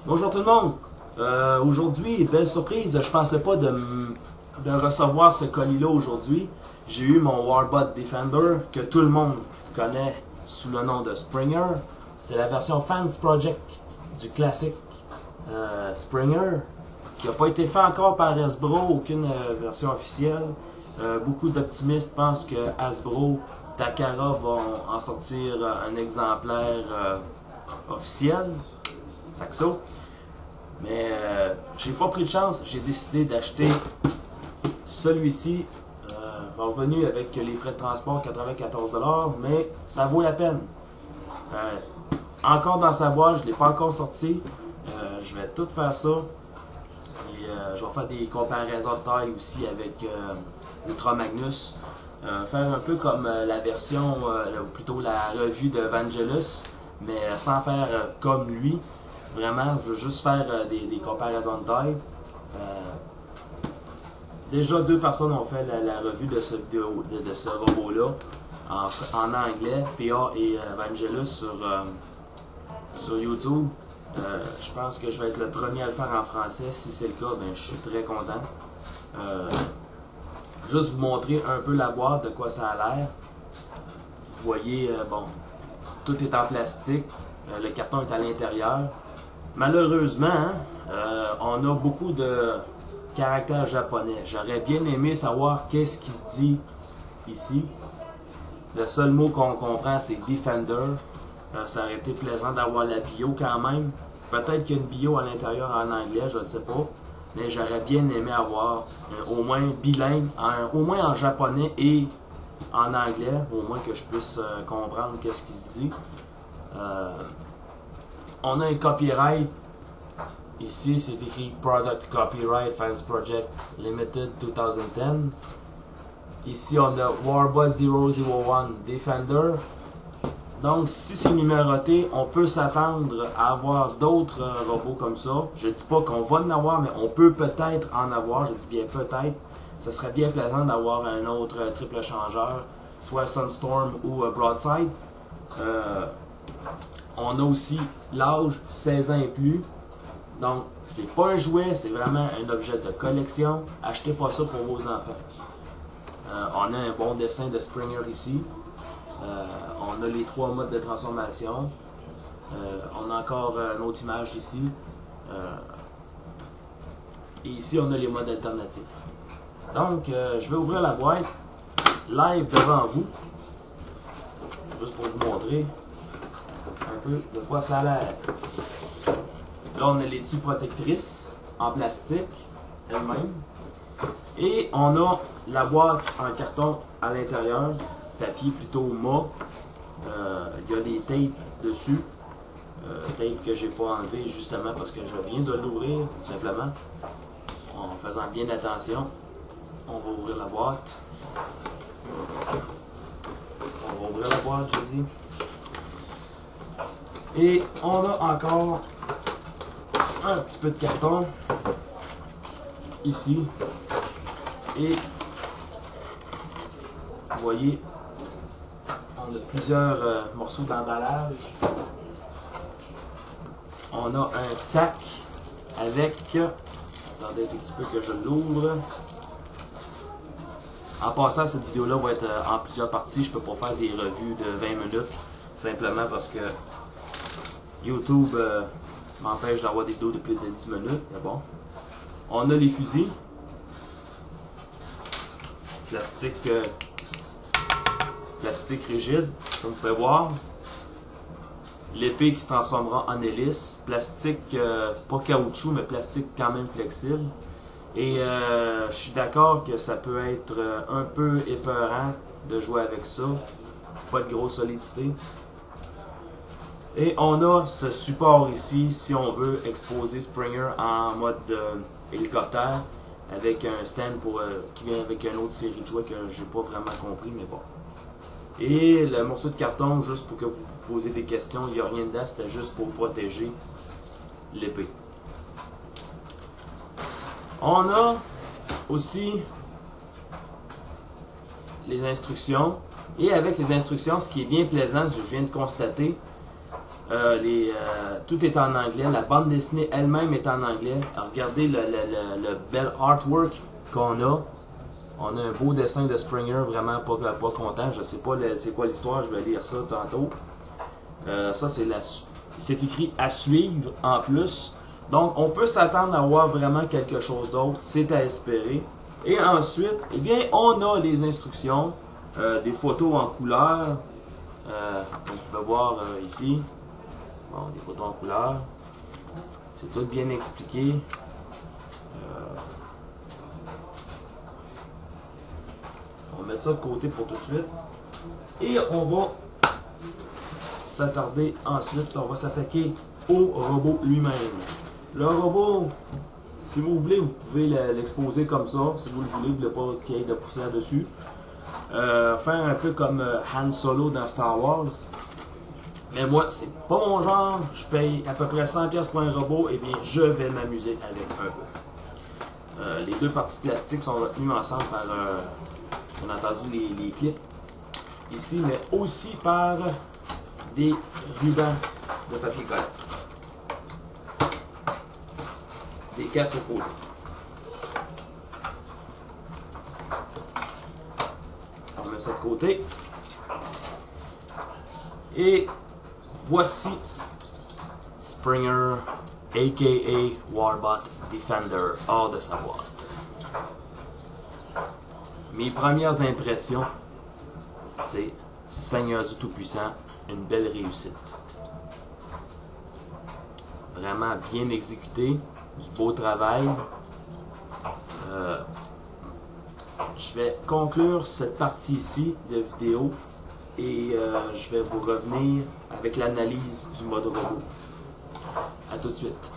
Bonjour tout le monde. Aujourd'hui, belle surprise, je pensais pas de recevoir ce colis-là aujourd'hui. J'ai eu mon Warbot Defender que tout le monde connaît sous le nom de Springer. C'est la version Fans Project du classique Springer qui n'a pas été fait encore par Hasbro, aucune version officielle. Beaucoup d'optimistes pensent que Hasbro, Takara vont en sortir un exemplaire officiel. Saxo. Mais j'ai pas pris de chance, j'ai décidé d'acheter celui-ci. Revenu avec les frais de transport 94$, mais ça vaut la peine. Encore dans sa boîte, je ne l'ai pas encore sorti. Je vais tout faire ça. Et je vais faire des comparaisons de taille aussi avec Ultra Magnus. Faire un peu comme la version, ou plutôt la revue de Vangelis, mais sans faire comme lui. Vraiment, je veux juste faire des comparaisons de taille. Déjà, 2 personnes ont fait la revue de ce vidéo, de ce robot-là en anglais, PA et Vangelis sur YouTube. Je pense que je vais être le premier à le faire en français. Si c'est le cas, ben, je suis très content. Juste vous montrer un peu la boîte, de quoi ça a l'air. Vous voyez, bon, tout est en plastique. Le carton est à l'intérieur. Malheureusement, on a beaucoup de caractères japonais. J'aurais bien aimé savoir qu'est-ce qui se dit ici. Le seul mot qu'on comprend, c'est Defender. Ça aurait été plaisant d'avoir la bio quand même. Peut-être qu'il y a une bio à l'intérieur en anglais, je ne sais pas. Mais j'aurais bien aimé avoir au moins bilingue, au moins en japonais et en anglais, au moins que je puisse comprendre qu'est-ce qui se dit. On a un copyright. Ici, c'est écrit Product Copyright Fans Project Limited 2010. Ici, on a Warbot 001 Defender. Donc, si c'est numéroté, on peut s'attendre à avoir d'autres robots comme ça. Je ne dis pas qu'on va en avoir, mais on peut peut-être en avoir. Je dis bien peut-être. Ce serait bien plaisant d'avoir un autre triple changeur, soit Sunstorm ou Broadside. On a aussi l'âge 16 ans et plus. Donc, c'est pas un jouet, c'est vraiment un objet de collection. Achetez pas ça pour vos enfants. On a un bon dessin de Springer ici. On a les 3 modes de transformation. On a encore une autre image ici. Et ici, on a les modes alternatifs. Donc, je vais ouvrir la boîte live devant vous. Juste pour vous montrer un peu de quoi ça a l'air. Là, on a les tubes protectrices en plastique elles-mêmes. Et on a la boîte en carton à l'intérieur, papier plutôt mat. Il y a des tapes dessus. Tapes que j'ai pas enlevé justement parce que je viens de l'ouvrir, tout simplement. En faisant bien attention. On va ouvrir la boîte. On va ouvrir la boîte, j'ai dit. Et on a encore un petit peu de carton ici. Et vous voyez, on a plusieurs morceaux d'emballage. On a un sac avec, attendez un petit peu que je l'ouvre. En passant, cette vidéo-là va être en plusieurs parties. Je peux pas faire des revues de 20 minutes, simplement parce que YouTube m'empêche d'avoir des vidéos de plus de 10 minutes. Mais bon. On a les fusils. Plastique rigide, comme vous pouvez voir. L'épée qui se transformera en hélice. Plastique, pas caoutchouc, mais plastique quand même flexible. Et je suis d'accord que ça peut être un peu épeurant de jouer avec ça. Pas de grosse solidité. Et on a ce support ici, si on veut exposer Springer en mode hélicoptère, avec un stand qui vient avec une autre série de jouets que j'ai pas vraiment compris, mais bon. Et le morceau de carton, juste pour que vous posez des questions, il n'y a rien dedans, c'était juste pour protéger l'épée. On a aussi les instructions. Et avec les instructions, ce qui est bien plaisant, je viens de constater, Tout est en anglais. La bande dessinée elle-même est en anglais. Alors, regardez le bel artwork qu'on a. On a un beau dessin de Springer, vraiment pas content. Je sais pas c'est quoi l'histoire, je vais lire ça tantôt. Ça, c'est écrit à suivre en plus. Donc, on peut s'attendre à voir vraiment quelque chose d'autre. C'est à espérer. Et ensuite, eh bien, on a les instructions, des photos en couleur. On peut voir ici. Bon, des photos en couleur. C'est tout bien expliqué. On va mettre ça de côté pour tout de suite. Et on va s'attarder ensuite. On va s'attaquer au robot lui-même. Le robot, si vous voulez, vous pouvez l'exposer comme ça. Si vous le voulez, vous ne voulez pas qu'il y ait de poussière dessus. Faire un peu comme Han Solo dans Star Wars. Mais moi, c'est pas mon genre. Je paye à peu près 100$ pour un robot. Et bien, je vais m'amuser avec un peu. Les deux parties plastiques sont retenues ensemble par, on a entendu les clips ici, mais aussi par des rubans de papier collant. Des quatre côtés. On met ça de côté. Et voici Springer, a.k.a. Warbot Defender, hors de sa boîte. Mes premières impressions, c'est Seigneur du Tout-Puissant, une belle réussite. Vraiment bien exécuté, du beau travail. Je vais conclure cette partie ici de vidéo et je vais vous revenir avec l'analyse du mode robot. À tout de suite.